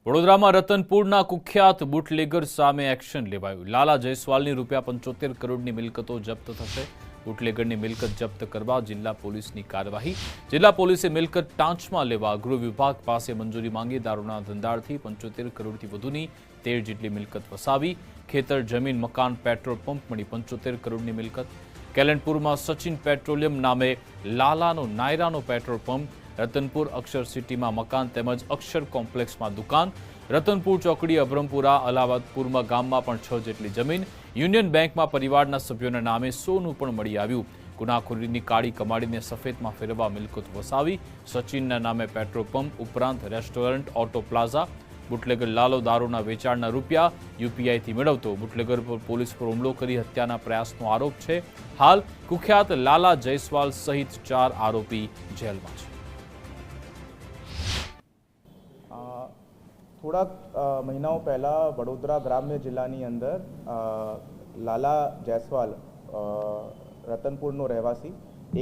વડોદરામાં રતનપુરના કુખ્યાત બુટલેગર સામે એક્શન લેવાયું। લાલા જયસ્વાલની ₹75 કરોડની મિલકતો જપ્ત થશે। બુટલેગરની મિલકત જપ્ત કરવા જિલ્લા પોલીસની કાર્યવાહી। જિલ્લા પોલીસે મિલકત ટાંચમાં લેવા ગૃહ વિભાગ પાસે મંજૂરી માંગી। દારૂના ધંધાથી 75 કરોડથી વધુની 13 જેટલી મિલકત વસાવી। ખેતર, જમીન, મકાન, પેટ્રોલ પંપ મળી 75 કરોડની મિલકત। કેલેન્ડપુરમાં સચિન પેટ્રોલિયમ નામે લાલાનો નાયરાનો પેટ્રોલ પંપ। રતનપુર અક્ષર સિટીમાં મકાન તેમજ અક્ષર કોમ્પ્લેક્સમાં દુકાન। રતનપુર ચોકડી, અબ્રમપુરા, અલાહાબાદપુરમાં ગામમાં પણ 6 જેટલી જમીન। યુનિયન બેંકમાં પરિવારના સભ્યોના નામે સોનું પણ મળી આવ્યું। ગુનાખોરીની કાળી કમાડીને સફેદમાં ફેરવવા મિલકત વસાવી। સચિનના નામે પેટ્રોલ પંપ ઉપરાંત restaurant, auto plaza. Bootlegger Lalo દારૂના વેચાણના રૂપિયા યુપીઆઈથી મેળવતો। બુટલેગર પર પોલીસ પર હુમલો કરી હત્યાના પ્રયાસનો આરોપ છે। હાલ કુખ્યાત લાલા જયસ્વાલ સહિત 4 આરોપી જેલમાં છે। થોડાક મહિનાઓ પહેલાં વડોદરા ગ્રામ્ય જિલ્લાની અંદર લાલા જયસ્વાલ રતનપુરનો રહેવાસી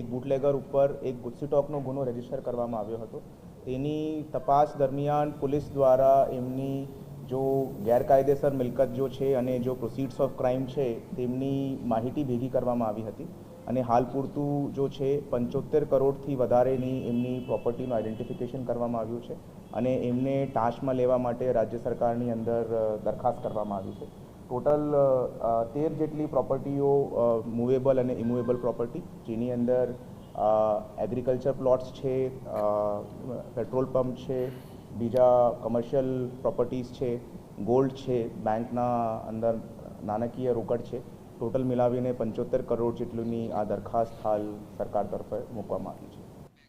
એક બુટલેગર ઉપર એક ગુસ્સીટોકનો ગુનો રજીસ્ટર કરવામાં આવ્યો હતો। તેની તપાસ દરમિયાન પોલીસ દ્વારા એમની જો ગેરકાયદેસર મિલકત જો છે અને જો પ્રોસીડ્સ ઓફ ક્રાઇમ છે તેમની માહિતી ભેગી કરવામાં આવી હતી અને હાલ પૂરતું જો છે 75 કરોડથી વધારેની એમની પ્રોપર્ટીનું આઈડેન્ટિફિકેશન કરવામાં આવ્યું છે અને એમને ટાંચમાં લેવા માટે રાજ્ય સરકારની અંદર દરખાસ્ત કરવામાં આવી છે। ટોટલ 13 જેટલી પ્રોપર્ટીઓ મૂવેબલ અને ઇમૂવેબલ પ્રોપર્ટી, જેની અંદર એગ્રીકલ્ચર પ્લોટ્સ છે, પેટ્રોલ પંપ છે, બીજા કમર્શિયલ પ્રોપર્ટીઝ છે, ગોલ્ડ છે, બેંકના અંદર નાણાકીય રોકડ છે। ટોટલ મિલાવીને 75 કરોડ જેટલીની આ દરખાસ્ત હાલ સરકાર તરફે મૂકવામાં આવી છે।